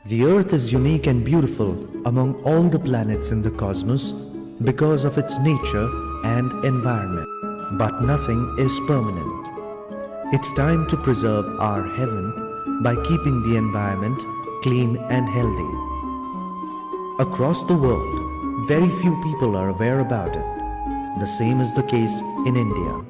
The Earth is unique and beautiful among all the planets in the cosmos because of its nature and environment. But nothing is permanent. It's time to preserve our heaven by keeping the environment clean and healthy. Across the world, very few people are aware about it. The same is the case in India.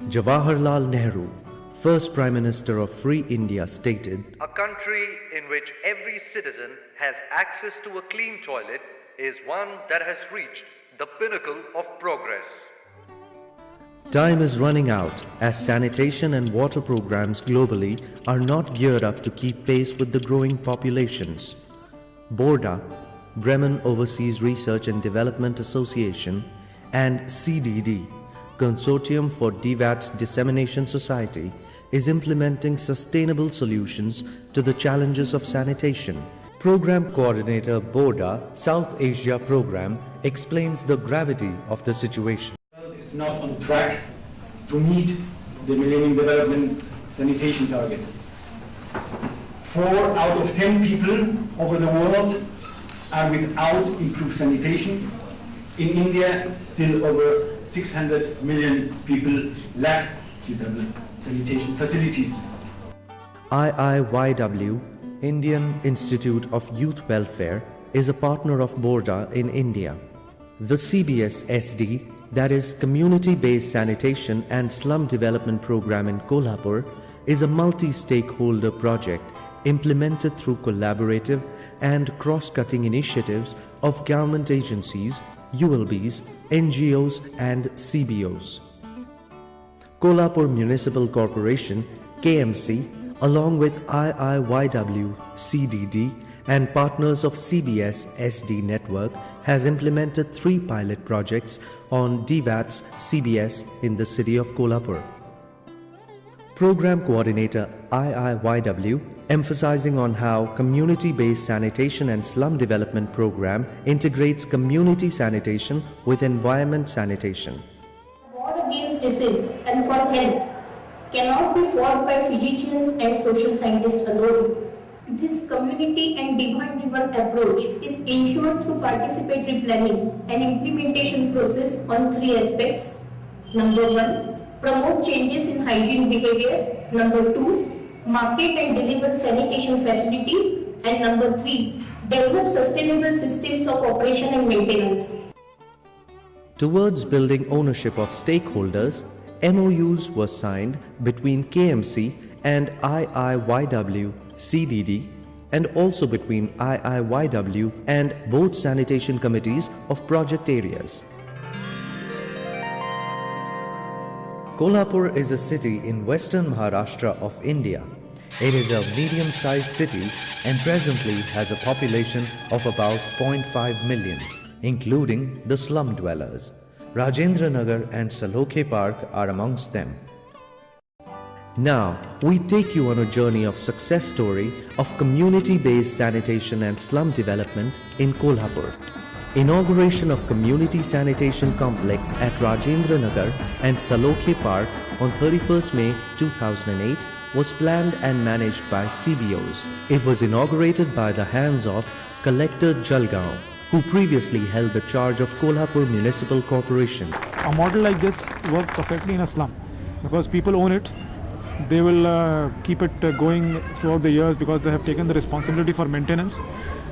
Jawaharlal Nehru, first Prime Minister of Free India, stated, "A country in which every citizen has access to a clean toilet is one that has reached the pinnacle of progress." Time is running out as sanitation and water programs globally are not geared up to keep pace with the growing populations. BORDA, Bremen Overseas Research and Development Association, and CDD, Consortium for DVAT's Dissemination Society, is implementing sustainable solutions to the challenges of sanitation. Program Coordinator BORDA South Asia Program explains the gravity of the situation. Is not on track to meet the Millennium Development Sanitation target. 4 out of 10 people over the world are without improved sanitation. In India, still over 600 million people lack suitable sanitation facilities. IIYW, Indian Institute of Youth Welfare, is a partner of BORDA in India. The CBS SD, that is Community-Based Sanitation and Slum Development Program in Kolhapur, is a multi-stakeholder project implemented through collaborative and cross-cutting initiatives of government agencies, ULBs, NGOs and CBOs. Kolhapur Municipal Corporation, KMC, along with IIYW, CDD and partners of CBS SD network has implemented 3 pilot projects on DVAT's CBS in the city of Kolhapur. Program Coordinator IIYW, emphasizing on how Community-Based Sanitation and Slum Development Program integrates community sanitation with environment sanitation. War against disease and for health cannot be fought by physicians and social scientists alone. This community and demand-driven approach is ensured through participatory planning and implementation process on 3 aspects. Number 1, promote changes in hygiene behavior. Number 2, market and deliver sanitation facilities. And number 3, develop sustainable systems of operation and maintenance. Towards building ownership of stakeholders, MOUs were signed between KMC and IIYW CDD and also between IIYW and both sanitation committees of project areas. Kolhapur is a city in western Maharashtra of India. It is a medium-sized city and presently has a population of about 0.5 million, including the slum dwellers. Rajendra Nagar and Salokhe Park are amongst them. Now, we take you on a journey of success story of community-based sanitation and slum development in Kolhapur. Inauguration of Community Sanitation Complex at Rajendra Nagar and Salokhe Park on 31st May 2008 was planned and managed by CBOs. It was inaugurated by the hands of Collector Jalgaon, who previously held the charge of Kolhapur Municipal Corporation. A model like this works perfectly in a slum because people own it. They will keep it going throughout the years because they have taken the responsibility for maintenance.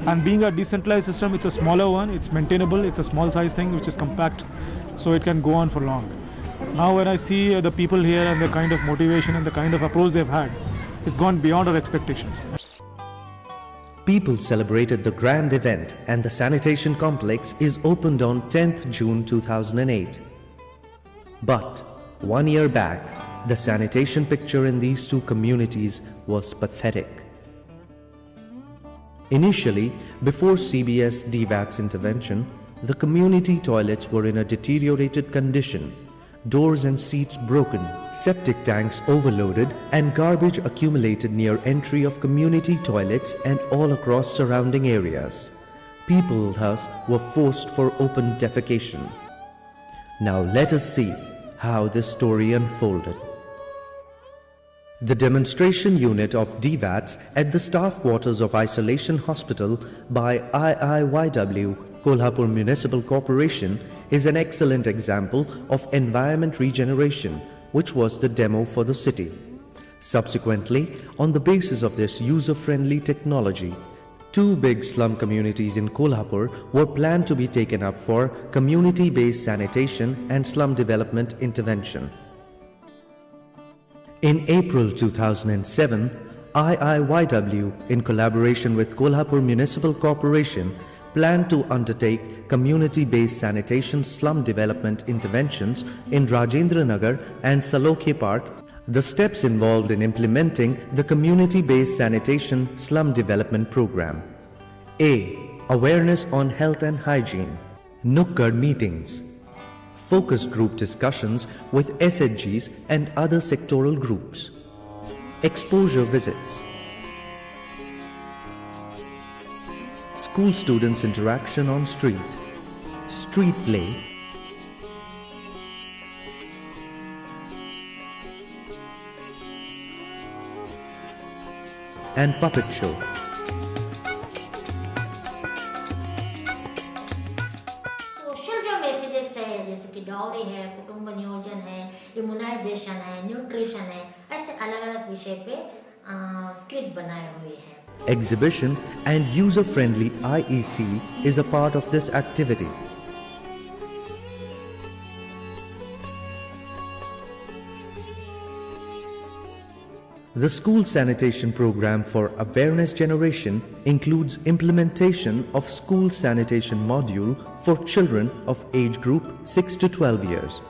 And being a decentralized system, it's a smaller one, it's maintainable, it's a small size thing which is compact, so it can go on for long. Now when I see the people here and the kind of motivation and the kind of approach they've had, it's gone beyond our expectations. People celebrated the grand event and the sanitation complex is opened on 10th June 2008. But 1 year back, the sanitation picture in these 2 communities was pathetic. Initially, before CBS DVAT's intervention, the community toilets were in a deteriorated condition, doors and seats broken, septic tanks overloaded, and garbage accumulated near entry of community toilets and all across surrounding areas. People thus were forced for open defecation. Now let us see how this story unfolded. The demonstration unit of DVATs at the staff quarters of Isolation Hospital by IIYW, Kolhapur Municipal Corporation, is an excellent example of environment regeneration, which was the demo for the city. Subsequently, on the basis of this user-friendly technology, 2 big slum communities in Kolhapur were planned to be taken up for community-based sanitation and slum development intervention. In April 2007, IIYW, in collaboration with Kolhapur Municipal Corporation, planned to undertake community-based sanitation slum development interventions in Rajendra Nagar and Salokhe Park. The steps involved in implementing the community-based sanitation slum development program. A. Awareness on health and hygiene. Nukkad meetings. Focus group discussions with SHGs and other sectoral groups. Exposure visits. School students' interaction on street. Street play. And puppet show. Social जो messages है जैसे कि dowry है, कुटुंब नियोजन है, immunisation है, nutrition है, ऐसे अलग-अलग विषय पे स्क्रिप्ट बनाए हुए हैं. Exhibition and user-friendly IEC is a part of this activity. The school sanitation program for awareness generation includes implementation of school sanitation module for children of age group 6 to 12 years.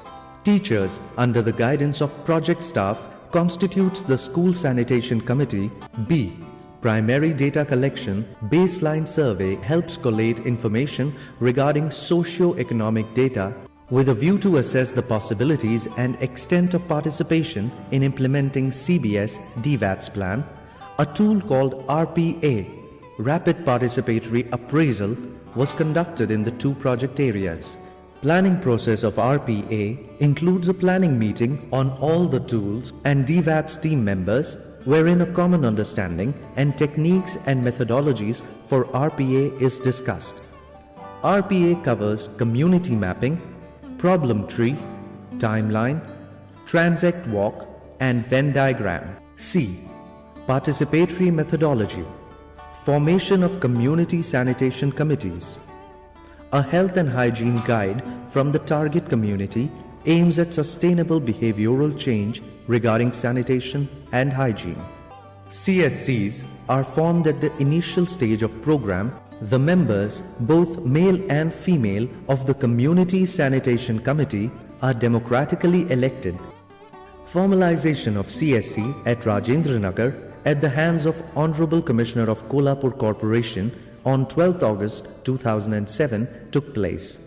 Teachers, under the guidance of project staff, constitutes the school sanitation committee. B. Primary data collection, baseline survey helps collate information regarding socio-economic data with a view to assess the possibilities and extent of participation in implementing CBS DVAT's plan. A tool called RPA, Rapid Participatory Appraisal, was conducted in the 2 project areas. Planning process of RPA includes a planning meeting on all the tools and DVAT's team members, wherein a common understanding and techniques and methodologies for RPA is discussed. RPA covers community mapping, problem tree, timeline, transect walk, and Venn diagram. C. Participatory methodology. Formation of community sanitation committees. A health and hygiene guide from the target community aims at sustainable behavioral change regarding sanitation and hygiene. CSCs are formed at the initial stage of program. The members, both male and female, of the Community Sanitation Committee are democratically elected. Formalization of CSC at Rajendra Nagar at the hands of Honorable Commissioner of Kolhapur Corporation on 12th August 2007 took place.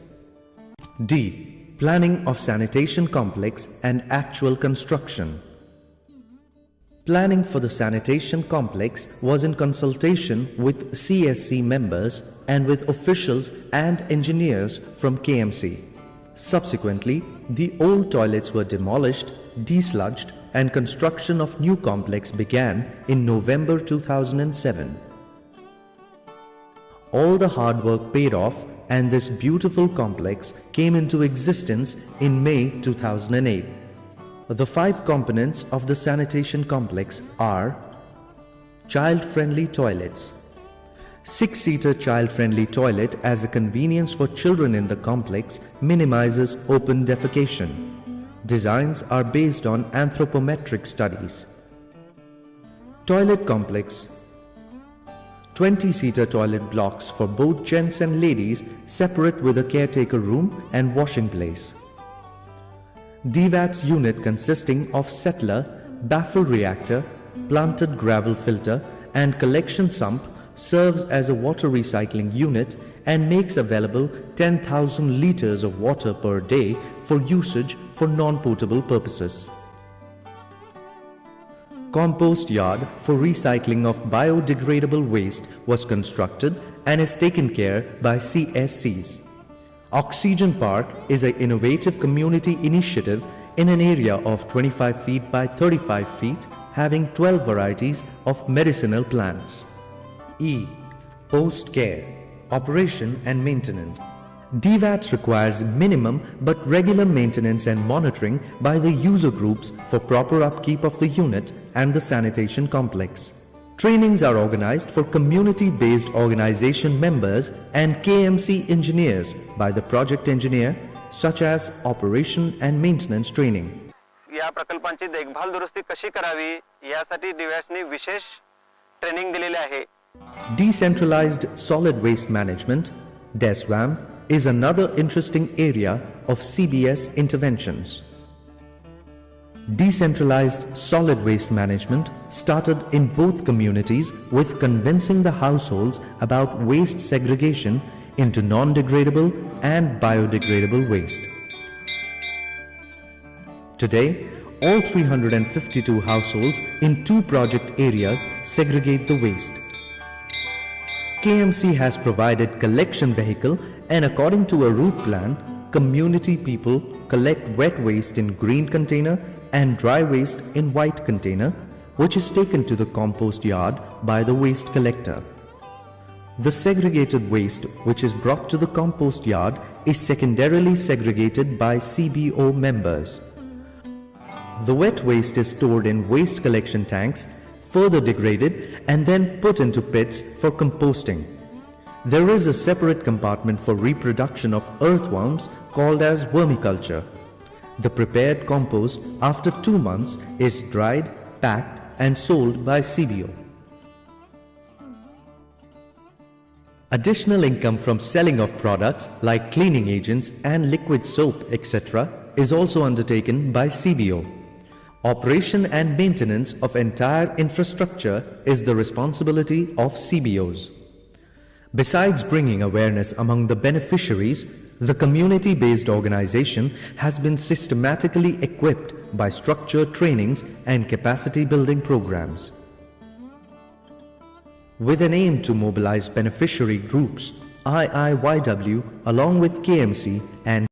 D. Planning of sanitation complex and actual construction. Planning for the sanitation complex was in consultation with CSC members and with officials and engineers from KMC. Subsequently, the old toilets were demolished, desludged, and construction of new complex began in November 2007. All the hard work paid off and this beautiful complex came into existence in May 2008. The 5 components of the sanitation complex are: child-friendly toilets. 6-seater child-friendly toilet as a convenience for children in the complex minimizes open defecation. Designs are based on anthropometric studies. Toilet complex. 20-seater toilet blocks for both gents and ladies, separate with a caretaker room and washing place. DVAT's unit consisting of settler, baffle reactor, planted gravel filter and collection sump serves as a water recycling unit and makes available 10,000 litres of water per day for usage for non-potable purposes. Compost yard for recycling of biodegradable waste was constructed and is taken care by CSCs. Oxygen Park is an innovative community initiative in an area of 25 feet by 35 feet having 12 varieties of medicinal plants. E. Post-care, operation and maintenance. DVATS requires minimum but regular maintenance and monitoring by the user groups for proper upkeep of the unit and the sanitation complex. Trainings are organized for community-based organization members and KMC engineers by the project engineer, such as operation and maintenance training. या प्रकल्पांची देखभाल दुरुस्ती कशी करावी यासाठी DVATSनी विशेष training दिलेले आहे. Decentralized solid waste management, DESWAM, is another interesting area of CBS interventions. Decentralized solid waste management started in both communities with convincing the households about waste segregation into non-degradable and biodegradable waste. Today, all 352 households in 2 project areas segregate the waste. KMC has provided collection vehicle, and according to a route plan, community people collect wet waste in green container and dry waste in white container, which is taken to the compost yard by the waste collector. The segregated waste, which is brought to the compost yard, is secondarily segregated by CBO members. The wet waste is stored in waste collection tanks, further degraded and then put into pits for composting. There is a separate compartment for reproduction of earthworms called as vermiculture. The prepared compost after 2 months is dried, packed and sold by CBO. Additional income from selling of products like cleaning agents and liquid soap, etc. is also undertaken by CBO. Operation and maintenance of entire infrastructure is the responsibility of CBOs. Besides bringing awareness among the beneficiaries, the community-based organization has been systematically equipped by structured trainings and capacity building programs. With an aim to mobilize beneficiary groups, IIYW along with KMC and